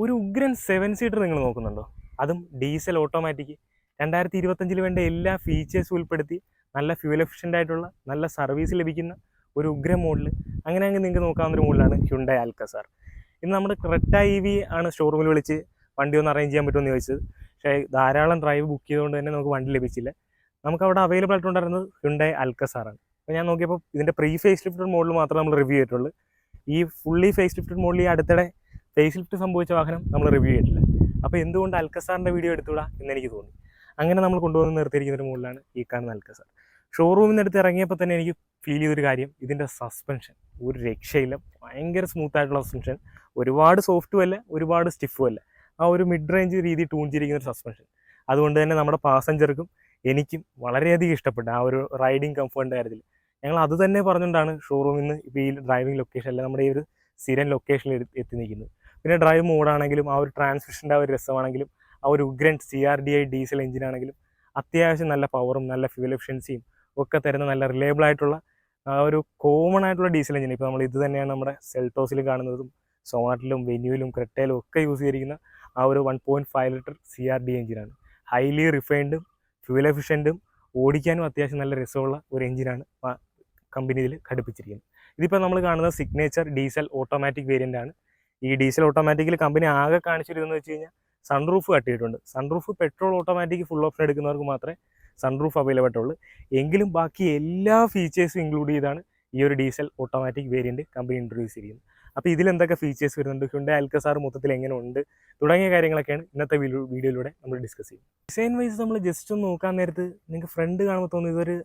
ഒരു ഉഗ്രൻ 7 സീറ്റർ നിങ്ങൾ നോക്കുന്നുണ്ടോ? അതും ഡീസൽ ഓട്ടോമാറ്റിക്. 2025 വേണ്ട എല്ലാ ഫീച്ചേഴ്സും ഉൾപ്പെടുത്തി നല്ല ഫ്യൂൽ എഫിഷ്യൻ്റ് ആയിട്ടുള്ള നല്ല സർവീസ് ലഭിക്കുന്ന ഒരു ഉഗ്രൻ മോഡൽ. അങ്ങനെയാണെങ്കിൽ നിങ്ങൾക്ക് നോക്കാവുന്ന ഒരു മോഡലാണ് ഹ്യുണ്ടായി അൽക്കസാർ. ഇന്ന് നമ്മുടെ ക്രെറ്റ EV ആണ് ഷോറൂമിൽ വിളിച്ച് വണ്ടി ഒന്ന് അറേഞ്ച് ചെയ്യാൻ പറ്റുമെന്ന് ചോദിച്ചത്. പക്ഷേ ധാരാളം ഡ്രൈവ് ബുക്ക് ചെയ്തുകൊണ്ട് തന്നെ നമുക്ക് വണ്ടി ലഭിച്ചില്ല. നമുക്കവിടെ അവൈലബിൾ ആയിട്ടുണ്ടായിരുന്നത് ഹ്യുണ്ടായി അൽക്കസാറാണ്. അപ്പോൾ ഞാൻ നോക്കിയപ്പോൾ ഇതിൻ്റെ പ്രീ ഫേസ് ലിഫ്റ്റഡ് മോഡൽ മാത്രമേ നമ്മൾ റിവ്യൂ ചെയ്തിട്ടുള്ളൂ. ഈ ഫുള്ളി ഫേസ് ലിഫ്റ്റഡ് മോഡൽ ഈ അടുത്തിടെ ഫേസ് ലിഫ്റ്റ് സംഭവിച്ച വാഹനം നമ്മൾ റിവ്യൂ ചെയ്തിട്ടില്ല. അപ്പോൾ എന്തുകൊണ്ട് അൽക്കസാറിൻ്റെ വീഡിയോ എടുത്തുകൂടാ എന്നെനിക്ക് തോന്നി. അങ്ങനെ നമ്മൾ കൊണ്ടുവന്ന് നിർത്തിയിരിക്കുന്ന ഒരു മോഡലാണ് ഈ കാണുന്ന അൽക്കസാർ. ഷോറൂമിൽ നിന്ന് എടുത്ത് ഇറങ്ങിയപ്പോൾ തന്നെ എനിക്ക് ഫീൽ ചെയ്തൊരു കാര്യം, ഇതിൻ്റെ സസ്പെൻഷൻ ഒരു രക്ഷയില്ല. ഭയങ്കര സ്മൂത്ത് ആയിട്ടുള്ള സസ്പെൻഷൻ, ഒരുപാട് സോഫ്റ്റും അല്ല ഒരുപാട് സ്റ്റിഫും അല്ല. ആ ഒരു മിഡ് റേഞ്ച് രീതി ട്യൂൺ ചെയ്തിരിക്കുന്ന ഒരു സസ്പെൻഷൻ. അതുകൊണ്ട് തന്നെ നമ്മുടെ പാസഞ്ചർക്കും എനിക്കും വളരെയധികം ഇഷ്ടപ്പെട്ടു ആ ഒരു റൈഡിങ് കംഫർട്ടിൻ്റെ കാര്യത്തിൽ. ഞങ്ങൾ അത് തന്നെ പറഞ്ഞുകൊണ്ടാണ് ഷോറൂമിൽ നിന്ന് ഇപ്പോൾ ഈ ഡ്രൈവിംഗ് ലൊക്കേഷനിൽ നമ്മുടെ ഈ ഒരു സ്ഥിരം ലൊക്കേഷനിൽ എത്തി നിൽക്കുന്നത്. പിന്നെ ഡ്രൈവ് മോഡാണെങ്കിലും ആ ഒരു ട്രാൻസ്മിഷൻ്റെ ആ ഒരു രസമാണെങ്കിലും ആ ഒരു ഉഗ്രൻ CRDI ഡീസൽ എഞ്ചിനാണെങ്കിലും അത്യാവശ്യം നല്ല പവറും നല്ല ഫ്യൂൽ എഫിഷ്യൻസിയും ഒക്കെ തരുന്ന നല്ല റിലയബിൾ ആയിട്ടുള്ള ആ ഒരു കോമൺ ആയിട്ടുള്ള ഡീസൽ എഞ്ചിൻ. ഇപ്പോൾ നമ്മൾ ഇത് തന്നെയാണ് നമ്മുടെ സെൽട്ടോസിൽ കാണുന്നതും സോണാറ്റിലും വെന്യൂവിലും ക്രെറ്റയിലും ഒക്കെ യൂസ് ചെയ്തിരിക്കുന്ന ആ ഒരു 1.5 ലിറ്റർ CRDI എഞ്ചിനാണ്. ഹൈലി റിഫൈൻഡും ഫ്യൂൽ എഫിഷ്യൻറ്റും ഓടിക്കാനും അത്യാവശ്യം നല്ല രസമുള്ള ഒരു എഞ്ചിനാണ് കമ്പനി ഇതിൽ ഘടിപ്പിച്ചിരിക്കുന്നത്. ഇതിപ്പോൾ നമ്മൾ കാണുന്നത് സിഗ്നേച്ചർ ഡീസൽ ഓട്ടോമാറ്റിക് വേരിയൻ്റ് ആണ്. ഈ ഡീസൽ ഓട്ടോമാറ്റിക്കിൽ കമ്പനി ആകെ കാണിച്ചിരുന്നതെന്ന് വെച്ച് കഴിഞ്ഞാൽ സൺറൂഫ് കട്ടിയിട്ടുണ്ട്. Sunroof petrol automatic full option എടുക്കുന്നവർക്ക് മാത്രമേ സൺറൂഫ് അവൈലബിൾ ആയിട്ടുള്ളൂ. എങ്കിലും ബാക്കി എല്ലാ ഫീച്ചേഴ്സും ഇൻക്ലൂഡ് ചെയ്താണ് ഈ ഒരു diesel automatic variant company introduce ചെയ്യുന്നത്. അപ്പോൾ ഇതിലെന്തൊക്കെ ഫീച്ചേഴ്സ് വരുന്നുണ്ട്, ഹ്യുണ്ടായി അൽക്കസാർ മൊത്തത്തിൽ എങ്ങനെ ഉണ്ട് തുടങ്ങിയ കാര്യങ്ങളൊക്കെയാണ് ഇന്നത്തെ വീഡിയോയിലൂടെ നമ്മൾ ഡിസ്കസ് ചെയ്യും. ഡിസൈൻ വൈസ് നമ്മൾ ജസ്റ്റ് ഒന്ന് നോക്കാൻ നേരത്ത് നിങ്ങൾക്ക് ഫ്രണ്ട് കാണുമ്പോൾ തോന്നുന്നു ഇതൊരു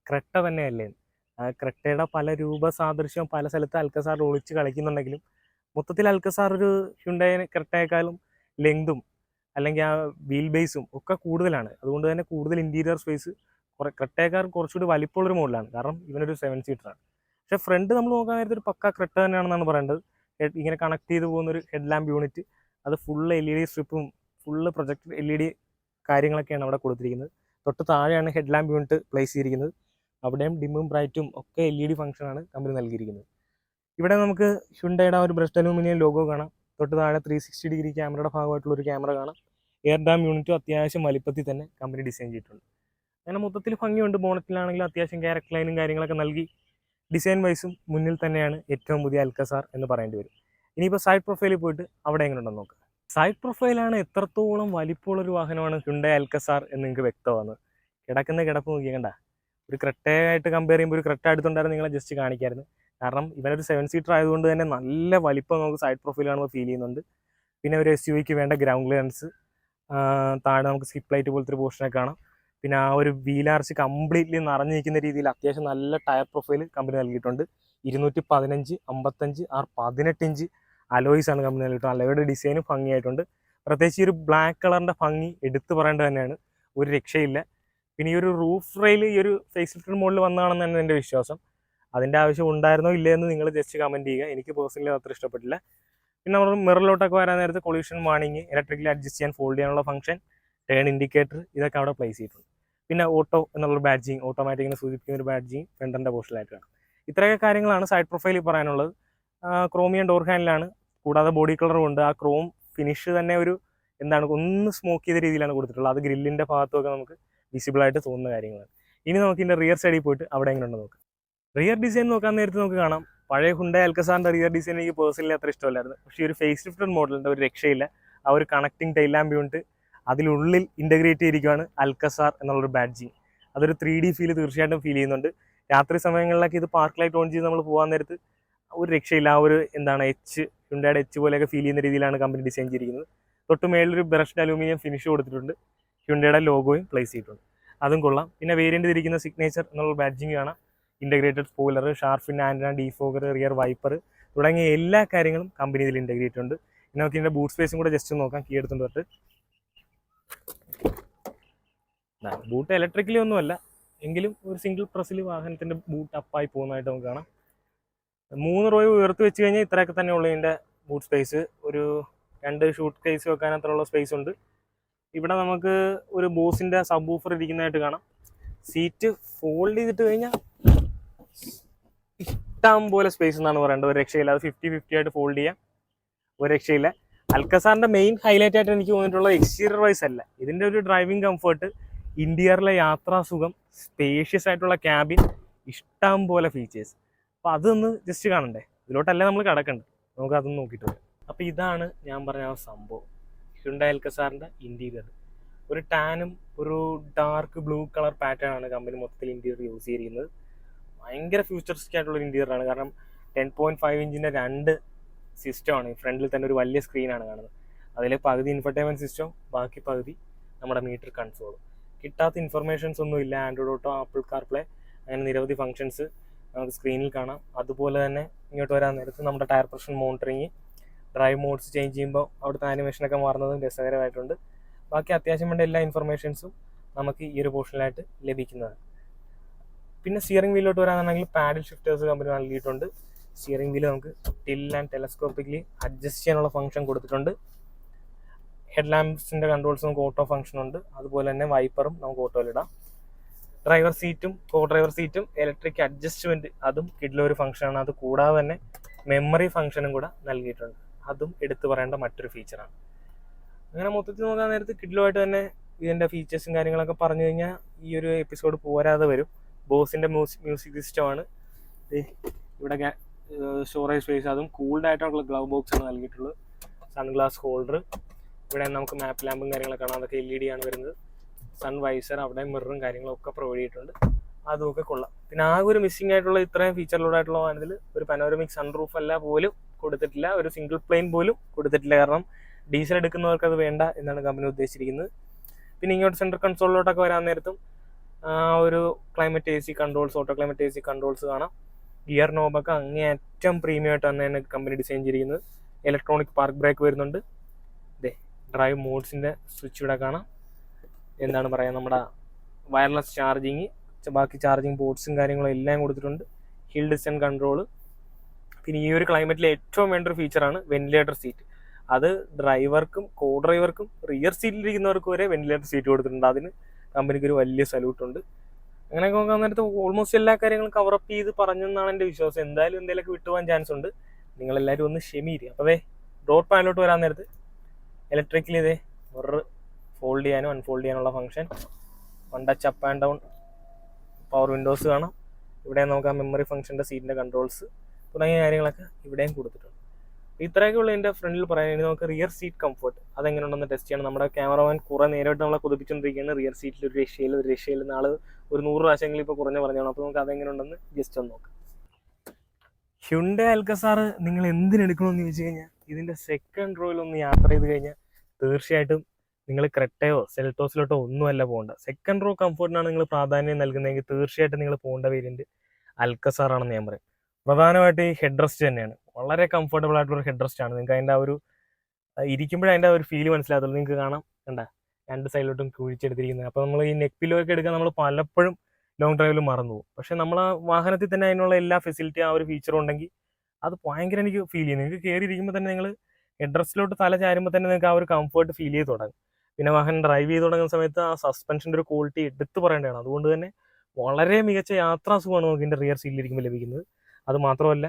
ക്രെറ്റ തന്നെയല്ലേ. ആ ക്രെറ്റയുടെ പല രൂപ സാദൃശ്യം പല സ്ഥലത്ത് അൽക്കസാർ ഒളിച്ച് കളിക്കുന്നുണ്ടെങ്കിലും മൊത്തത്തിൽ അൽക്കസാർ ഒരു ഹ്യുണ്ടായി ക്രെറ്റയേക്കാളും ലെങ്തും അല്ലെങ്കിൽ ആ വീൽ ബേസും ഒക്കെ കൂടുതലാണ്. അതുകൊണ്ട് തന്നെ കൂടുതൽ ഇൻറ്റീരിയർ സ്പേസ് ക്രെറ്റയേക്കാൾ കുറച്ചുകൂടി വലിപ്പമുള്ളൊരു മോഡലാണ്. കാരണം ഇവനൊരു 7 സീറ്ററാണ്. പക്ഷേ ഫ്രണ്ട് നമ്മൾ നോക്കാൻ നേരത്തെ ഒരു പക്ക ക്രെറ്റ തന്നെയാണെന്നാണ് പറയേണ്ടത്. ഇങ്ങനെ കണക്ട് ചെയ്ത് പോകുന്നൊരു ഹെഡ് ലാമ്പ് യൂണിറ്റ്, അത് ഫുള്ള് LED സ്ട്രിപ്പും ഫുള്ള് പ്രൊജക്ടർ LED കാര്യങ്ങളൊക്കെയാണ് അവിടെ കൊടുത്തിരിക്കുന്നത്. തൊട്ട് താഴെയാണ് ഹെഡ് ലാമ്പ് യൂണിറ്റ് പ്ലേസ് ചെയ്തിരിക്കുന്നത്. അവിടെയും ഡിമ്മും ബ്രൈറ്റും ഒക്കെ LED ഫംഗ്ഷനാണ് കമ്പനി നൽകിയിരിക്കുന്നത്. ഇവിടെ നമുക്ക് ഹ്യുണ്ടായിയുടെ ഒരു ബ്രഷ്ഡ് അലൂമിനിയം ലോഗോ കാണാം. തൊട്ട് താഴെ 360 ഡിഗ്രി ക്യാമറയുടെ ഭാഗമായിട്ടുള്ളൊരു ക്യാമറ കാണാം. എയർ ഡാം യൂണിറ്റും അത്യാവശ്യം വലിപ്പത്തിൽ തന്നെ കമ്പനി ഡിസൈൻ ചെയ്തിട്ടുണ്ട്. അങ്ങനെ മൊത്തത്തിൽ ഭംഗിയുണ്ട്. ബോണറ്റിലാണെങ്കിലും അത്യാവശ്യം ക്യാരക്ടർ ലൈനും കാര്യങ്ങളൊക്കെ നൽകി ഡിസൈൻ വൈസും മുന്നിൽ തന്നെയാണ് ഏറ്റവും പുതിയ അൽക്കസാർ എന്ന് പറയേണ്ടി വരും. ഇനിയിപ്പോൾ സൈഡ് പ്രൊഫൈലിൽ പോയിട്ട് അവിടെ എങ്ങനെയുണ്ടെന്ന് നോക്കാം. സൈഡ് പ്രൊഫൈലാണ് എത്രത്തോളം വലിപ്പമുള്ളൊരു വാഹനമാണ് ഹ്യുണ്ടായി അൽക്കസാർ എന്ന് നിങ്ങൾക്ക് വ്യക്തമാകുന്നത്. കിടക്കുന്ന കിടപ്പ് നോക്കിയേക്കണ്ട. ഒരു ക്രെറ്റയായിട്ട് കമ്പയർ ചെയ്യുമ്പോൾ ഒരു ക്രെറ്റ അടുത്തുണ്ടായിരുന്നു നിങ്ങളെ ജസ്റ്റ് കാണിക്കായിരുന്നു. കാരണം ഇവനൊരു 7 സീറ്റർ ആയതുകൊണ്ട് തന്നെ നല്ല വലിപ്പം നമുക്ക് സൈഡ് പ്രൊഫൈൽ കാണുമ്പോൾ ഫീൽ ചെയ്യുന്നുണ്ട്. പിന്നെ ഒരു SUVക്ക് വേണ്ട ഗ്രൗണ്ട് ക്ലിയറൻസ്, താഴെ നമുക്ക് സ്കിപ്പ് ലൈറ്റ് പോലത്തെ ഒരു പോർഷനൊക്കെ കാണാം. പിന്നെ ആ ഒരു വീലാർച്ച് കംപ്ലീറ്റ്ലി നിറഞ്ഞിരിക്കുന്ന രീതിയിൽ അത്യാവശ്യം നല്ല ടയർ പ്രൊഫൈൽ കമ്പനി നൽകിയിട്ടുണ്ട്. 215, 55, 18 ഇഞ്ച് അലോയ്സ് ആണ് കമ്പനി നൽകിയിട്ടുണ്ട്. അലോയുടെ ഡിസൈനും ഭംഗിയായിട്ടുണ്ട്. പ്രത്യേകിച്ച് ഈ ഒരു ബ്ലാക്ക് കളറിൻ്റെ ഭംഗി എടുത്തു പറയേണ്ടത് തന്നെയാണ്, ഒരു രക്ഷയില്ല. പിന്നെ ഈ ഒരു റൂഫ് റെയിൽ ഈ ഒരു ഫേസ് ലിഫ്റ്റഡ് മോഡൽ വന്നതാണെന്ന് തന്നെ എൻ്റെ വിശ്വാസം. അതിൻ്റെ ആവശ്യം ഉണ്ടായിരുന്നോ ഇല്ലേ എന്ന് നിങ്ങൾ ജസ്റ്റ് കമൻറ്റ് ചെയ്യുക. എനിക്ക് പേഴ്സണലി അത്ര ഇഷ്ടപ്പെട്ടില്ല. പിന്നെ നമ്മൾ മിററിലോട്ടൊക്കെ വരാൻ നേരത്ത് കൊളീഷൻ വാർണിംഗ്, ഇലക്ട്രിക്കലി അഡ്ജസ്റ്റ് ചെയ്യാൻ ഫോൾഡ് ചെയ്യാനുള്ള ഫംഗ്ഷൻ, ടേൺ ഇൻഡിക്കേറ്റർ ഇതൊക്കെ അവിടെ പ്ലേസ് ചെയ്തിട്ടുണ്ട്. പിന്നെ ഓട്ടോ എന്നുള്ളൊരു ബാഡ്ജിങ്, ഓട്ടോമാറ്റിക്കിനെ സൂചിപ്പിക്കുന്ന ഒരു ബാഡ്ജിങ് ഫ്രണ്ടിൻ്റെ പോർഷനിലായിട്ട് കാണാം. ഇത്രയൊക്കെ കാര്യങ്ങളാണ് സൈഡ് പ്രൊഫൈലിൽ പറയാനുള്ളത്. ക്രോമിയം ഡോർ ഹാൻഡിലാണ്, കൂടാതെ ബോഡി കളറും ഉണ്ട്. ആ ക്രോം ഫിനിഷ് തന്നെ ഒരു എന്താണ് ഒന്ന് സ്മോക്ക് ചെയ്ത രീതിയിലാണ് കൊടുത്തിട്ടുള്ളത്. അത് ഗ്രില്ലിൻ്റെ ഭാഗത്തൊക്കെ നമുക്ക് വിസിബിളായിട്ട് തോന്നുന്ന കാര്യങ്ങളാണ്. ഇനി നമുക്ക് ഇതിൻ്റെ റിയർ സൈഡിൽ പോയിട്ട് അവിടെ എങ്ങനെയുണ്ടെന്ന് നോക്കാം. റിയർ ഡിസൈൻ നോക്കാൻ നേരത്തെ നമുക്ക് കാണാം, പഴയ ഹ്യുണ്ടായി അൽക്കസാറിൻ്റെ റിയർ ഡിസൈൻ എനിക്ക് പേഴ്സണലി അത്ര ഇഷ്ടമല്ലായിരുന്നു. പക്ഷേ ഈ ഒരു ഫേസ് ലിഫ്റ്റഡ് മോഡലിൻ്റെ ഒരു രക്ഷയില്ല. ആ ഒരു കണക്റ്റിംഗ് ടൈൽ ലാമ്പ് യൂണിറ്റ് അതിനുള്ളിൽ ഇൻ്റഗ്രേറ്റ് ചെയ്തിരിക്കുകയാണ് അൽക്കസാർ എന്നുള്ളൊരു ബാഡ്ജിങ്. അതൊരു 3D ഫീൽ തീർച്ചയായിട്ടും ഫീൽ ചെയ്യുന്നുണ്ട്. രാത്രി സമയങ്ങളിലൊക്കെ ഇത് പാർക്ക് ലൈറ്റ് ഓൺ ചെയ്ത് നമ്മൾ പോകാൻ നേരത്ത് ഒരു രക്ഷയില്ല. ആ ഒരു എന്താണ് ഹ്യുണ്ടായുടെ പോലെയൊക്കെ ഫീൽ ചെയ്യുന്ന രീതിയിലാണ് കമ്പനി ഡിസൈൻ ചെയ്തിരിക്കുന്നത്. തൊട്ട് മേളിലൊരു ബ്രഷ്ഡ് അലൂമിനിയം ഫിനിഷ് കൊടുത്തിട്ടുണ്ട്. ഹ്യുണ്ടായുടെ ലോഗോയും പ്ലേസ് ചെയ്തിട്ടുണ്ട്, അതും കൊള്ളാം. പിന്നെ വേരിയൻ്റ് തിരിക്കുന്ന സിഗ്നേച്ചർ എന്നുള്ള ബാഡ്ജിങ് കാണാം. Integrated spoiler, shark fin antenna, defogger, rear wiper തുടങ്ങിയ എല്ലാ കാര്യങ്ങളും കമ്പനി ഇതിൽ ഇൻ്റഗ്രേറ്റ് ഉണ്ട്. പിന്നെ നമുക്ക് ഇതിൻ്റെ ബൂട്ട് സ്പേസും കൂടെ ജസ്റ്റ് നോക്കാം. കീ എടുത്തുകൊണ്ട് തൊട്ട് ബൂട്ട് ഇലക്ട്രിക്കലി ഒന്നുമല്ല, എങ്കിലും ഒരു സിംഗിൾ പ്രസ്സിൽ വാഹനത്തിൻ്റെ ബൂട്ട് അപ്പായി പോകുന്നതായിട്ട് നമുക്ക് കാണാം. 3 റോ ഉയർത്തി വെച്ച് കഴിഞ്ഞാൽ ഇത്രയൊക്കെ തന്നെ ഉള്ളൂ ഇതിൻ്റെ ബൂട്ട് സ്പേസ്. ഒരു 2 ഷൂട്ട് കേസ് വെക്കാൻ അത്രയുള്ള സ്പേസ് ഉണ്ട്. ഇവിടെ നമുക്ക് ഒരു ബോസിൻ്റെ സബ് വൂഫർ ഇരിക്കുന്നതായിട്ട് കാണാം. സീറ്റ് ഫോൾഡ് ചെയ്തിട്ട് കഴിഞ്ഞാൽ ഇഷ്ടം പോലെ സ്പേസ് എന്നാണ് പറയേണ്ടത്. ഒരു രക്ഷയില്ല. അത് 50-50 ആയിട്ട് ഫോൾഡ് ചെയ്യാം, ഒരു രക്ഷയില്ല. അൽക്കസാറിന്റെ മെയിൻ ഹൈലൈറ്റ് ആയിട്ട് എനിക്ക് തോന്നിയിട്ടുള്ളത് എക്സ്റ്റീരിയർ വൈസ് അല്ല, ഇതിന്റെ ഒരു ഡ്രൈവിംഗ് കംഫർട്ട്, ഇന്റീരിയറിലെ യാത്രാസുഖം, സ്പേഷ്യസ് ആയിട്ടുള്ള ക്യാബിൻ, ഇഷ്ടം പോലെ ഫീച്ചേഴ്സ്. അപ്പോൾ അതൊന്ന് ജസ്റ്റ് കാണണ്ടേ, ഇതിലോട്ടല്ല നമ്മൾ കിടക്കണ്ടേ, നമുക്ക് അതൊന്ന് നോക്കിയിട്ട് വരാം. അപ്പോൾ ഇതാണ് ഞാൻ പറഞ്ഞ ആ സംഭവം, ഹ്യുണ്ടായി അൽക്കസാറിന്റെ ഇന്റീരിയർ. ഒരു ടാനും ഒരു ഡാർക്ക് ബ്ലൂ കളർ പാറ്റേൺ ആണ് കമ്പനി മൊത്തത്തിൽ ഇന്റീരിയർ യൂസ് ചെയ്തിരിക്കുന്നത്. ഭയങ്കര ഫ്യൂച്ചറിസ്റ്റിക് ആയിട്ടുള്ള ഇന്റീരിയറാണ്. കാരണം 10.5 ഇഞ്ചിന്റെ 2 സിസ്റ്റമാണ്. ഫ്രണ്ടിൽ തന്നെ ഒരു വലിയ സ്ക്രീനാണ് കാണുന്നത്. അതിൽ പകുതി ഇൻഫർടൈൻമെന്റ് സിസ്റ്റം, ബാക്കി പകുതി നമ്മുടെ മീറ്റർ കൺസോളും. കിട്ടാത്ത ഇൻഫർമേഷൻസ് ഒന്നും ഇല്ല. ആൻഡ്രോയിഡ് ഓട്ടോ, ആപ്പിൾ കാർപ്ലേ, അങ്ങനെ നിരവധി ഫംഗ്ഷൻസ് നമുക്ക് സ്ക്രീനിൽ കാണാം. അതുപോലെ തന്നെ ഇങ്ങോട്ട് വരാൻ നേരത്ത് നമ്മുടെ tyre pressure monitoring, drive modes change ചെയ്യുമ്പോൾ അവിടുത്തെ ആനിമേഷനൊക്കെ മാറുന്നതും രസകരമായിട്ടുണ്ട്. ബാക്കി അത്യാവശ്യം വേണ്ട എല്ലാ ഇൻഫർമേഷൻസും നമുക്ക് ഈ ഒരു പോർഷനിലായിട്ട് ലഭിക്കുന്നതാണ്. പിന്നെ സ്റ്റിയറിംഗ് വീലിലോട്ട് വരാനാണെങ്കിൽ പാഡിൽ ഷിഫ്റ്റേഴ്സ് കമ്പനി നൽകിയിട്ടുണ്ട്. സ്റ്റിയറിംഗ് വീല് നമുക്ക് ടിൽ ആൻഡ് ടെലസ്കോപ്പിക്കലി അഡ്ജസ്റ്റ് ചെയ്യാനുള്ള ഫംഗ്ഷൻ കൊടുത്തിട്ടുണ്ട്. ഹെഡ് ലാമ്പ്സിൻ്റെ കൺട്രോൾസ് നമുക്ക് ഓട്ടോ ഫംഗ്ഷൻ ഉണ്ട്. അതുപോലെ തന്നെ വൈപ്പറും നമുക്ക് ഓട്ടോയിലിടാം. ഡ്രൈവർ സീറ്റും കോ ഡ്രൈവർ സീറ്റും ഇലക്ട്രിക് അഡ്ജസ്റ്റ്മെൻറ്റ്, അതും കിഡിലൊരു ഫംഗ്ഷനാണ്. അത് കൂടാതെ തന്നെ മെമ്മറി ഫംഗ്ഷനും കൂടെ നൽകിയിട്ടുണ്ട്. അതും എടുത്തു പറയേണ്ട മറ്റൊരു ഫീച്ചറാണ്. അങ്ങനെ മൊത്തത്തിൽ നോക്കാൻ നേരത്ത് കിഡിലുമായിട്ട് തന്നെ ഇതിൻ്റെ ഫീച്ചേഴ്സും കാര്യങ്ങളൊക്കെ പറഞ്ഞു കഴിഞ്ഞാൽ ഈ ഒരു എപ്പിസോഡ് പോരാതെ വരും. ബോസിൻ്റെ മ്യൂസിക് സിസ്റ്റമാണ്. ഇവിടെ സ്റ്റോറേജ് സ്പേസ്, അതും കൂൾഡ് ആയിട്ടുള്ള ഗ്ലൗ ബോക്സ് ആണ് നൽകിയിട്ടുള്ളത്. സൺഗ്ലാസ് ഹോൾഡർ, ഇവിടെ നമുക്ക് മാപ്പ് ലാമ്പും കാര്യങ്ങളൊക്കെ കാണാം, അതൊക്കെ LED ആണ് വരുന്നത്. സൺ വൈസർ, അവിടെ മിററും കാര്യങ്ങളൊക്കെ പ്രൊവൈഡ് ചെയ്തിട്ടുണ്ട്. അതുമൊക്കെ കൊള്ളാം. പിന്നെ ആകെ ഒരു മിസ്സിംഗ് ആയിട്ടുള്ള ഇത്രയും ഫീച്ചറിലൂടായിട്ടുള്ള വാഹനത്തിൽ ഒരു പനോരമിക് സൺറൂഫ് അല്ല പോലും കൊടുത്തിട്ടില്ല, ഒരു സിംഗിൾ പ്ലെയിൻ പോലും കൊടുത്തിട്ടില്ല. കാരണം ഡീസൽ എടുക്കുന്നവർക്ക് അത് വേണ്ട എന്നാണ് കമ്പനി ഉദ്ദേശിച്ചിരിക്കുന്നത്. പിന്നെ ഇങ്ങോട്ട് സെൻട്രൽ കൺസോളിലോട്ടൊക്കെ വരാൻ നേരത്തും ഒരു climate AC controls, auto climate AC controls കാണാം. ഗിയർ നോബൊക്കെ അങ്ങേയറ്റം പ്രീമിയം ആയിട്ട് തന്നെയാണ് കമ്പനി ഡിസൈൻ ചെയ്തിരിക്കുന്നത്. ഇലക്ട്രോണിക് പാർക്ക് ബ്രേക്ക് വരുന്നുണ്ട്. ഡ്രൈവ് മോഡ്സിൻ്റെ സ്വിച്ച് ഇവിടെ കാണാം. എന്താണ് പറയുക, നമ്മുടെ വയർലെസ് ചാർജിങ്, ബാക്കി ചാർജിങ് പോർട്സും കാര്യങ്ങളും എല്ലാം കൊടുത്തിട്ടുണ്ട്. Hill distance control. പിന്നെ ഈ ഒരു ക്ലൈമറ്റിൽ ഏറ്റവും വേണ്ട ഒരു ഫീച്ചറാണ് വെന്റിലേറ്റർ സീറ്റ്. അത് ഡ്രൈവർക്കും കോ ഡ്രൈവർക്കും റിയർ സീറ്റിലിരിക്കുന്നവർക്ക് വരെ വെന്റിലേറ്റർ സീറ്റ് കൊടുത്തിട്ടുണ്ട്. അതിന് കമ്പനിക്ക് ഒരു വലിയ സല്യൂട്ടുണ്ട്. അങ്ങനെയൊക്കെ നോക്കാൻ നേരത്ത് ഓൾമോസ്റ്റ് എല്ലാ കാര്യങ്ങളും കവറപ്പ് ചെയ്ത് പറഞ്ഞെന്നാണ് എൻ്റെ വിശ്വാസം. എന്തായാലും എന്തെങ്കിലുമൊക്കെ വിട്ടുപോകാൻ ചാൻസ് ഉണ്ട്. നിങ്ങളെല്ലാവരും ഒന്ന് ക്ഷമിക്കുക. അപ്പോൾ ഡോർ പാനിലോട്ട് വരാൻ നേരത്ത് ഇലക്ട്രിക്കലി മിറർ ഫോൾഡ് ചെയ്യാനും അൺഫോൾഡ് ചെയ്യാനുള്ള function, one touch up and down power Windows കാണാം. ഇവിടെ നമുക്ക് ആ മെമ്മറി ഫംഗ്ഷൻ്റെ സീറ്റിൻ്റെ കൺട്രോൾസ് തുടങ്ങിയ കാര്യങ്ങളൊക്കെ ഇവിടെയും കൊടുത്തിട്ടുണ്ട്. ഇത്രയൊക്കെ ഉള്ള എൻ്റെ ഫ്രണ്ടിൽ പറയാൻ. ഇനി നമുക്ക് റിയർ സീറ്റ് കംഫർട്ട് അതെങ്ങനെയുണ്ടെന്ന് ടെസ്റ്റ് ചെയ്യണം. നമ്മുടെ ക്യാമറമാൻ കുറേ നേരമായിട്ട് നമ്മളെ കൊതിപ്പിച്ചുകൊണ്ടിരിക്കുകയാണ്. റിയർ സീറ്റിൽ ഒരു രക്ഷയിൽ നാളെ ഒരു 100 പ്രാവശ്യമെങ്കിലും ഇപ്പോൾ കുറഞ്ഞ് പറഞ്ഞോളാം. അപ്പോൾ നമുക്ക് അതെങ്ങനെയുണ്ടെന്ന് ജസ്റ്റ് ഒന്ന് നോക്കാം. ഹ്യുണ്ടായി അൽക്കസാർ നിങ്ങൾ എന്തിനെടുക്കണമെന്ന് ചോദിച്ചു കഴിഞ്ഞാൽ, ഇതിൻ്റെ സെക്കൻഡ് റോയിലൊന്ന് യാത്ര ചെയ്ത് കഴിഞ്ഞാൽ തീർച്ചയായിട്ടും നിങ്ങൾ ക്രെറ്റയോ സെൽറ്റോസിലോട്ടോ ഒന്നുമല്ല പോകേണ്ട. സെക്കൻഡ് റോ കംഫർട്ടിനാണ് നിങ്ങൾ പ്രാധാന്യം നൽകുന്നതെങ്കിൽ തീർച്ചയായിട്ടും നിങ്ങൾ പോകേണ്ട വേരിയൻറ്റ് അൽക്കസാർ ആണെന്ന് ഞാൻ പറയും. പ്രധാനമായിട്ട് ഈ ഹെഡ് റെസ്റ്റ് തന്നെയാണ്. വളരെ കംഫർട്ടബിൾ ആയിട്ടുള്ള ഹെഡ് റെസ്റ്റ് ആണ്. നിങ്ങൾക്ക് അതിൻ്റെ ആ ഒരു ഇരിക്കുമ്പോഴേ അതിൻ്റെ ഒരു ഫീല് മനസ്സിലാകത്തുള്ളൂ. നിങ്ങൾക്ക് കാണാം, കണ്ട 2 സൈഡിലോട്ടും കുഴിച്ചെടുത്തിരിക്കുന്നത്. അപ്പോൾ നമ്മൾ ഈ നെക്ക് പില്ലോ ഒക്കെ എടുക്കാൻ നമ്മൾ പലപ്പോഴും ലോങ് ഡ്രൈവിൽ മറന്നു പോകും. പക്ഷേ നമ്മൾ ആ വാഹനത്തിൽ തന്നെ അതിനുള്ള എല്ലാ ഫെസിലിറ്റി, ആ ഒരു ഫീച്ചറും ഉണ്ടെങ്കിൽ അത് ഭയങ്കര എനിക്ക് ഫീൽ ചെയ്യുന്നു. നിങ്ങൾക്ക് കയറിയിരിക്കുമ്പോൾ തന്നെ നിങ്ങൾ ഹെഡ് റെസ്റ്റിലോട്ട് തല ചാരുമ്പോൾ തന്നെ നിങ്ങൾക്ക് ആ ഒരു കംഫർട്ട് ഫീൽ ചെയ്ത് തുടങ്ങും. പിന്നെ വാഹനം ഡ്രൈവ് ചെയ്ത് തുടങ്ങുന്ന സമയത്ത് ആ സസ്പെൻഷൻ്റെ ഒരു ക്വാളിറ്റി എടുത്ത് പറയേണ്ടതാണ്. അതുകൊണ്ട് തന്നെ വളരെ മികച്ച യാത്രാസുഖമാണ് നമുക്ക് ഇതിൻ്റെ റിയർ സീറ്റിലിരിക്കുമ്പോൾ ലഭിക്കുന്നത്. അത് മാത്രമല്ല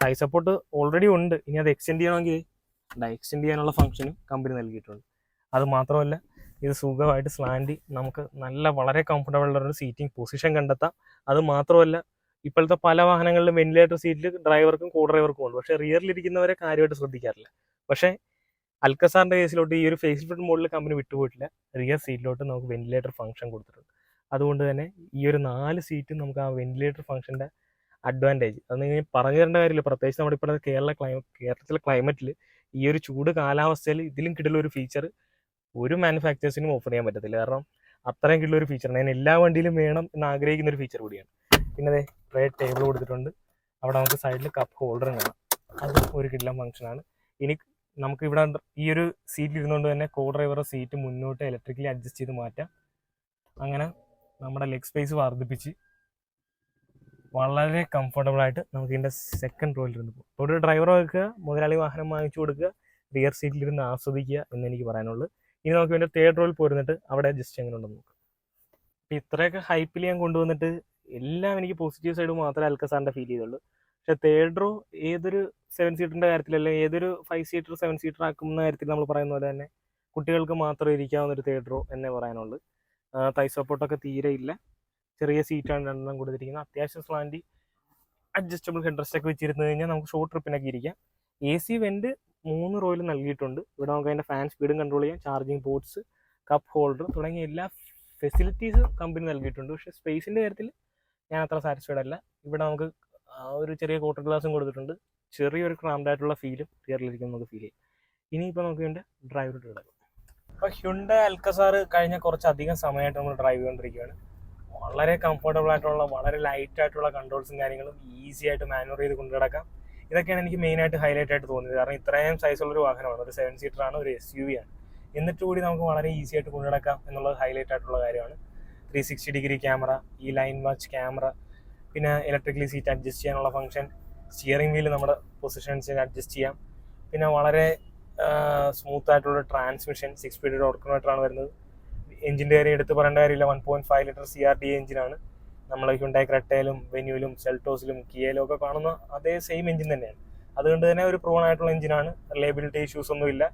ടൈ സപ്പോർട്ട് ഓൾറെഡി ഉണ്ട്. ഇനി അത് എക്സ്റ്റെൻഡ് ചെയ്യണമെങ്കിൽ എക്സ്റ്റെൻഡ് ചെയ്യാനുള്ള ഫംഗ്ഷനും കമ്പനി നൽകിയിട്ടുണ്ട്. അത് മാത്രമല്ല ഇത് സുഖമായിട്ട് സ്ലാൻഡ് നമുക്ക് വളരെ കംഫർട്ടബിൾ ഉള്ളൊരു സീറ്റിംഗ് പൊസിഷൻ കണ്ടെത്താം. അത് മാത്രമല്ല ഇപ്പോഴത്തെ പല വാഹനങ്ങളിലും വെന്റിലേറ്റർ സീറ്റിൽ ഡ്രൈവർക്കും കോ ഡ്രൈവർക്കും ഉണ്ട്. പക്ഷേ റിയറിലിരിക്കുന്നവരെ കാര്യമായിട്ട് ശ്രദ്ധിക്കാറില്ല. പക്ഷേ അൽക്കസാറിൻ്റെ കേസിലോട്ട് ഈ ഒരു ഫേസ് ലിഫ്റ്റ് മോഡിൽ കമ്പനി വിട്ടുപോയിട്ടില്ല. റിയർ സീറ്റിലോട്ട് നമുക്ക് വെന്റിലേറ്റർ ഫംഗ്ഷൻ കൊടുത്തിട്ടുണ്ട്. അതുകൊണ്ട് തന്നെ ഈ ഒരു 4 സീറ്റും നമുക്ക് ആ വെന്റിലേറ്റർ ഫംഗ്ഷൻ്റെ അഡ്വാൻറ്റേജ് അത് നിങ്ങൾ പറഞ്ഞു തരേണ്ട കാര്യമില്ല. പ്രത്യേകിച്ച് നമ്മുടെ ഇപ്പോഴത്തെ കേരളത്തിലെ ക്ലൈമറ്റിൽ ഈ ഒരു ചൂട് കാലാവസ്ഥയിൽ ഇതിലും കിട്ടുന്ന ഒരു ഫീച്ചർ ഒരു മാനുഫാക്ചേഴ്സിനും ഓഫർ ചെയ്യാൻ പറ്റത്തില്ല. കാരണം അത്രയും കിട്ടുന്ന ഒരു ഫീച്ചറാണ്. ഞാൻ എല്ലാ വണ്ടിയിലും വേണം എന്ന് ആഗ്രഹിക്കുന്ന ഒരു ഫീച്ചർ കൂടിയാണ്. പിന്നെ ട്രേ ടേബിൾ കൊടുത്തിട്ടുണ്ട്. അവിടെ നമുക്ക് സൈഡിൽ കപ്പ് ഹോൾഡറും കാണാം. അത് ഒരു കിടിലൻ ഫംഗ്ഷനാണ്. ഇനി നമുക്ക് ഇവിടെ ഈ ഒരു സീറ്റിൽ ഇരുന്നുകൊണ്ട് തന്നെ കോ ഡ്രൈവറുടെ സീറ്റ് മുന്നോട്ട് ഇലക്ട്രിക്കലി അഡ്ജസ്റ്റ് ചെയ്ത് മാറ്റാം. അങ്ങനെ നമ്മുടെ ലെഗ് സ്പേസ് വർദ്ധിപ്പിച്ച് വളരെ കംഫർട്ടബിൾ ആയിട്ട് നമുക്ക് ഇതിൻ്റെ സെക്കൻഡ് റോയിൽ ഇരുന്ന് പോകും. ഒരു ഡ്രൈവർ വെക്കുക, മുതലാളി വാഹനം വാങ്ങിച്ചു കൊടുക്കുക, റിയർ സീറ്റിലിരുന്ന് ആസ്വദിക്കുക എന്ന് എനിക്ക് പറയാനുള്ളൂ. ഇനി നമുക്ക് ഇതിൻ്റെ തേർഡ് റോയിൽ പോരുന്നിട്ട് അവിടെ ജസ്റ്റ് എങ്ങനെ ഉണ്ടെന്ന് നോക്കാം. അപ്പം ഇത്രയൊക്കെ ഹൈപ്പിൽ ഞാൻ കൊണ്ടുവന്നിട്ട് എല്ലാം എനിക്ക് പോസിറ്റീവ് സൈഡ് മാത്രമേ അൽക്കസാറിൻ്റെ ഫീൽ ചെയ്തുള്ളൂ. പക്ഷേ തേർഡ് റോ ഏതൊരു 7 സീറ്ററിൻ്റെ കാര്യത്തിൽ അല്ലെങ്കിൽ ഏതൊരു 5 സീറ്റർ 7 സീറ്റർ ആക്കുന്ന കാര്യത്തിൽ നമ്മൾ പറയുന്ന പോലെ തന്നെ കുട്ടികൾക്ക് മാത്രം ഇരിക്കാവുന്ന ഒരു തേർഡ് റോ എന്നേ പറയാനുള്ളൂ. തൈ സപ്പോർട്ടൊക്കെ തീരെ ഇല്ല. ചെറിയ സീറ്റാണ് രണ്ടെണ്ണം കൊടുത്തിരിക്കുന്നത്. അത്യാവശ്യം സ്ലാൻഡി അഡ്ജസ്റ്റബിൾ ഹെഡ് റെസ്റ്റ് ഒക്കെ വെച്ചിരുന്നു കഴിഞ്ഞാൽ നമുക്ക് ഷോർട്ട് ട്രിപ്പിനൊക്കെ ഇരിക്കാം. AC വെൻറ്റ് 3 റോയിൽ നൽകിയിട്ടുണ്ട്. ഇവിടെ നമുക്ക് അതിൻ്റെ ഫാൻ സ്പീഡും കൺട്രോൾ ചെയ്യാം, ചാർജിങ് പോർട്സ്, കപ്പ് ഹോൾഡർ തുടങ്ങിയ എല്ലാ ഫെസിലിറ്റീസും കമ്പനി നൽകിയിട്ടുണ്ട്. പക്ഷേ സ്പേസിൻ്റെ കാര്യത്തിൽ ഞാൻ അത്ര സാറ്റിസ്ഫൈഡ് അല്ല. ഇവിടെ നമുക്ക് ഒരു ചെറിയ ക്വാർട്ടർ ഗ്ലാസും കൊടുത്തിട്ടുണ്ട്. ചെറിയൊരു ക്രാംഡ് ആയിട്ടുള്ള ഫീലും റിയറിലിരിക്കുന്ന നമുക്ക് ഫീൽ ചെയ്യും. ഇനിയിപ്പോൾ നമുക്ക് ഇതിൻ്റെ ഡ്രൈവർ കിടക്കും. അപ്പോൾ ഹ്യുണ്ടായി അൽക്കസാർ കഴിഞ്ഞ കുറച്ചധികം സമയമായിട്ട് നമ്മൾ ഡ്രൈവ് ചെയ്തുകൊണ്ടിരിക്കുകയാണ്. വളരെ കംഫർട്ടബിൾ ആയിട്ടുള്ള, വളരെ ലൈറ്റ് ആയിട്ടുള്ള കൺട്രോൾസും കാര്യങ്ങളും ഈസി ആയിട്ട് മാനുവർ ചെയ്ത് കൊണ്ടു കിടക്കാം. ഇതൊക്കെയാണ് എനിക്ക് മെയിനായിട്ട് ഹൈലൈറ്റ് ആയിട്ട് തോന്നിയത്. കാരണം ഇത്രയും സൈസുള്ളൊരു വാഹനമാണ്, ഒരു 7 സീറ്ററാണ്, ഒരു SUV ആണ്. എന്നിട്ട് കൂടി നമുക്ക് വളരെ ഈസി ആയിട്ട് കൊണ്ടു കിടക്കാം എന്നുള്ളത് ഹൈലൈറ്റ് ആയിട്ടുള്ള കാര്യമാണ്. 360 ഡിഗ്രി ക്യാമറ, ഈ ലൈൻ വാച്ച് ക്യാമറ, പിന്നെ ഇലക്ട്രിക്കലി സീറ്റ് അഡ്ജസ്റ്റ് ചെയ്യാനുള്ള ഫംഗ്ഷൻ, സ്റ്റിയറിംഗ് വീല് നമ്മുടെ പൊസിഷൻസിന് അഡ്ജസ്റ്റ് ചെയ്യാം. പിന്നെ വളരെ സ്മൂത്ത് ആയിട്ടുള്ള ട്രാൻസ്മിഷൻ, 6 സ്പീഡ് ടോർക്കിനോമീറ്ററാണ് വരുന്നത്. എഞ്ചിൻ്റെ കാര്യം എടുത്ത് പറയേണ്ട കാര്യമില്ല, 1.5 ലിറ്റർ CRDA എഞ്ചിനാണ്. നമ്മൾ ഹ്യുണ്ടായി ക്രെറ്റയിലും വെന്യൂലും സെൽട്ടോസിലും കിയയിലും ഒക്കെ കാണുന്ന അതേ സെയിം എഞ്ചിൻ തന്നെയാണ്. അതുകൊണ്ട് തന്നെ ഒരു പ്രൂവൺ ആയിട്ടുള്ള എഞ്ചിനാണ്. റിലയബിലിറ്റി ഇഷ്യൂസ് ഒന്നുമില്ല,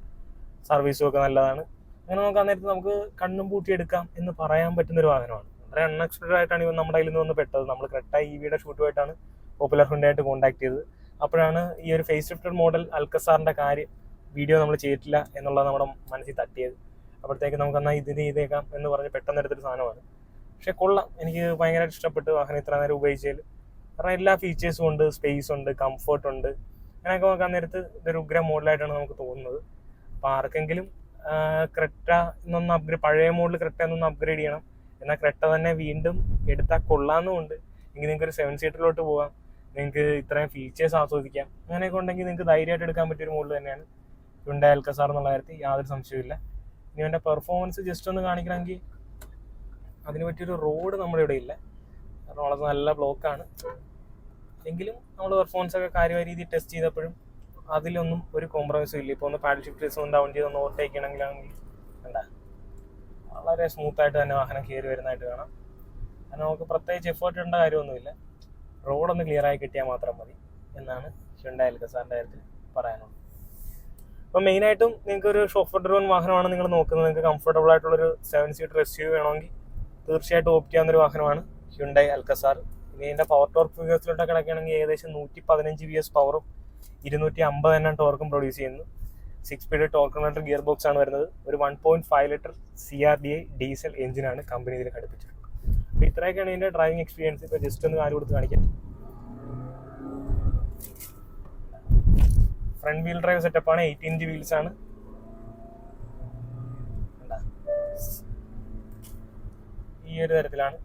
സർവീസും ഒക്കെ നല്ലതാണ്. അങ്ങനെ നമുക്ക് അന്നേരത്ത് നമുക്ക് കണ്ണും പൂട്ടിയെടുക്കാം എന്ന് പറയാൻ പറ്റുന്നൊരു വാഹനമാണ്. വളരെ അൺഎക്സ്പെക്റ്റഡ് ആയിട്ടാണ് ഇവൻ നമ്മുടെ കയ്യിൽ നിന്ന് വന്ന് പെട്ടത്. നമ്മൾ ക്രെറ്റ EVയുടെ ഷൂട്ടുമായിട്ടാണ് പോപ്പുലർ ഹ്യുണ്ടായിട്ട് കോൺടാക്ട് ചെയ്തത്. അപ്പോഴാണ് ഈ ഒരു ഫേസ് ലിഫ്റ്റഡ് മോഡൽ അൽക്കസാറിൻ്റെ വീഡിയോ നമ്മൾ ചെയ്തിട്ടില്ല എന്നുള്ളത് നമ്മുടെ മനസ്സിൽ തട്ടിയത്. അപ്പോഴത്തേക്ക് നമുക്ക് എന്നാൽ ഇതിന് ചെയ്തേക്കാം എന്ന് പറഞ്ഞ് പെട്ടെന്ന് എടുത്തൊരു സാധനമാണ്. പക്ഷേ കൊള്ളാം, എനിക്ക് ഭയങ്കരമായിട്ട് ഇഷ്ടപ്പെട്ടു വാഹനം ഇത്ര നേരം ഉപയോഗിച്ചതിൽ. കാരണം എല്ലാ ഫീച്ചേഴ്സും ഉണ്ട്, സ്പേസ് ഉണ്ട്, കംഫർട്ട് ഉണ്ട്. അങ്ങനെയൊക്കെ നോക്കാൻ നേരത്ത് ഇതൊരു ഉഗ്ര മോഡലായിട്ടാണ് നമുക്ക് തോന്നുന്നത്. അപ്പോൾ ആർക്കെങ്കിലും ക്രെറ്റ എന്നൊന്ന് പഴയ മോഡൽ ക്രെറ്റ എന്നൊന്ന് അപ്ഗ്രേഡ് ചെയ്യണം, എന്നാൽ ക്രെറ്റ തന്നെ വീണ്ടും എടുത്താൽ കൊള്ളാമെന്നുമുണ്ട്. എങ്കിൽ നിങ്ങൾക്ക് ഒരു 7 സീറ്ററിലോട്ട് പോകാം, നിങ്ങൾക്ക് ഇത്രയും ഫീച്ചേഴ്സ് ആസ്വദിക്കാം. അങ്ങനെയൊക്കെ ഉണ്ടെങ്കിൽ നിങ്ങൾക്ക് ധൈര്യമായിട്ട് എടുക്കാൻ പറ്റിയൊരു മോഡൽ തന്നെയാണ് ഹ്യുണ്ടായി അൽക്കസാർ എന്നുള്ള കാര്യത്തിൽ യാതൊരു സംശയമില്ല. ഇനി എൻ്റെ പെർഫോമൻസ് ജസ്റ്റ് ഒന്ന് കാണിക്കണമെങ്കിൽ അതിന് പറ്റിയൊരു റോഡ് നമ്മുടെ ഇവിടെ ഇല്ല, കാരണം വളരെ നല്ല ബ്ലോക്കാണ്. എങ്കിലും നമ്മൾ പെർഫോമൻസ് ഒക്കെ കാര്യമായ രീതിയിൽ ടെസ്റ്റ് ചെയ്തപ്പോഴും അതിലൊന്നും ഒരു കോംപ്രമൈസും ഇല്ല. ഇപ്പോൾ ഒന്ന് പാഡിൽ ഷിഫ്റ്റേഴ്സ് ഒന്ന് ഡൗൺ ചെയ്ത് ഒന്ന് ഓവർടേക്ക് ചെയ്യണമെങ്കിലാണെങ്കിൽ വേണ്ട, വളരെ സ്മൂത്തായിട്ട് തന്നെ വാഹനം കയറി വരുന്നതായിട്ട് കാണാം. കാരണം നമുക്ക് പ്രത്യേകിച്ച് എഫേർട്ട് ഇടേണ്ട കാര്യമൊന്നുമില്ല, റോഡൊന്ന് ക്ലിയറായി കിട്ടിയാൽ മാത്രം മതി എന്നാണ് ഹ്യുണ്ടായി അൽക്കസാറിൻ്റെ കാര്യത്തിൽ പറയാനുള്ളത്. അപ്പോൾ മെയിനായിട്ടും നിങ്ങൾക്ക് ഒരു ഷോഫർ ഡ്രിവൺ വാഹനമാണ് നിങ്ങൾ നോക്കുന്നത്, നിങ്ങൾക്ക് കംഫർട്ടബിൾ ആയിട്ടുള്ളൊരു 7 സീറ്റർ SUV വേണമെങ്കിൽ തീർച്ചയായിട്ടും ഓപ്റ്റ് ചെയ്യാവുന്നൊരു വാഹനമാണ് ഹ്യുണ്ടായി അൽക്കസാർ. ഇനി ഇതിൻ്റെ പവർ ടോർക്ക് ഫിഗേഴ്സിലോട്ടൊക്കെ കിടക്കുകയാണെങ്കിൽ ഏകദേശം 115 PS പവറും 250 തന്നെ ടോർക്കും പ്രൊഡ്യൂസ് ചെയ്യുന്നു. 6 സ്പീഡ് ടോർക്കിനോമീറ്റർ ഗിയർ ബോക്സ് ആണ് വരുന്നത്. ഒരു 1.5 ലിറ്റർ CRDA ഡീസൽ എഞ്ചിനാണ് കമ്പനി ഇതിൽ ഘടിപ്പിച്ചിട്ടുള്ളത്. അപ്പോൾ ഇത്രയൊക്കെയാണ് ഇതിൻ്റെ ഡ്രൈവിംഗ് എക്സ്പീരിയൻസ്. ഇപ്പോൾ ജസ്റ്റ് ഒന്ന് കാല് കൊടുത്ത് കാണിക്കാം. ഫ്രണ്ട് വീൽ ഡ്രൈവ് സെറ്റപ്പാണ്, 18 ഇഞ്ച് വീൽസ് ആണ്. ഈ ഒരു തരത്തിലാണ്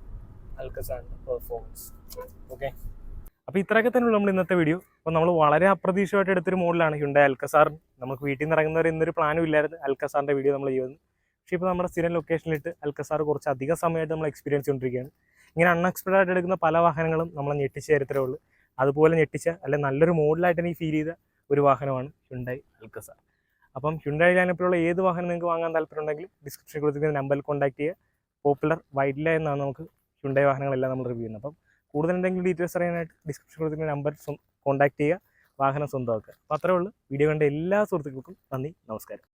അൽക്കസാറിൻ്റെ പെർഫോമൻസ്. ഓക്കെ, അപ്പോൾ ഇത്രയൊക്കെ തന്നെയുള്ളൂ നമ്മൾ ഇന്നത്തെ വീഡിയോ. അപ്പോൾ നമ്മൾ വളരെ അപ്രതീക്ഷിതമായിട്ട് എടുത്തൊരു മോഡലാണ് ഹ്യുണ്ടായി അൽക്കസാർ. നമുക്ക് വീട്ടിൽ നിന്ന് ഇറങ്ങുന്നവർ ഇന്നൊരു പ്ലാനും ഇല്ലായിരുന്നു അൽക്കസാറിൻ്റെ വീഡിയോ നമ്മൾ ചെയ്യുന്നത്. പക്ഷേ ഇപ്പോൾ നമ്മുടെ സ്ഥിരം ലൊക്കേഷനിലിട്ട് അൽക്കസാർ കുറച്ച് അധികം സമയമായിട്ട് നമ്മൾ എക്സ്പീരിയൻസ് ചെയ്തുകൊണ്ടിരിക്കുകയാണ്. ഇങ്ങനെ അൺഎക്സ്പെക്റ്റഡ് ആയിട്ട് എടുക്കുന്ന പല വാഹനങ്ങളും നമ്മളെ ഞെട്ടിച്ച ചരിത്രമേ ഉള്ളൂ. അതുപോലെ ഞെട്ടിച്ച അല്ലെങ്കിൽ നല്ലൊരു മോഡലായിട്ട് എനിക്ക് ഫീൽ ചെയ്ത ഒരു വാഹനമാണ് ഹ്യുണ്ടായി അൽക്കസാർ. അപ്പം ഹ്യുണ്ടായി ലൈനപ്പിലുള്ള ഏത് വാഹനം നിങ്ങൾക്ക് വാങ്ങാൻ താല്പര്യമുണ്ടെങ്കിൽ ഡിസ്ക്രിപ്ഷനിൽ കൊടുത്തിരിക്കുന്ന നമ്പറിൽ കോൺടാക്ട് ചെയ്യുക. പോപ്പുലർ വൈഡ് ലൈൻ എന്നാണ് നമുക്ക് ഹ്യുണ്ടായി വാഹനങ്ങളെല്ലാം നമ്മൾ റിവ്യൂ ചെയ്യുന്നത്. അപ്പം കൂടുതൽ എന്തെങ്കിലും ഡീറ്റെയിൽസ് അറിയാനായിട്ട് ഡിസ്ക്രിപ്ഷനിൽ കൊടുത്തിരിക്കുന്ന നമ്പർ കോൺടാക്ട് ചെയ്യുക, വാഹനം സ്വന്തമാക്കുക. അപ്പോൾ അത്രേ ഉള്ളൂ. വീഡിയോ കണ്ട എല്ലാ സുഹൃത്തുക്കൾക്കും നന്ദി, നമസ്കാരം.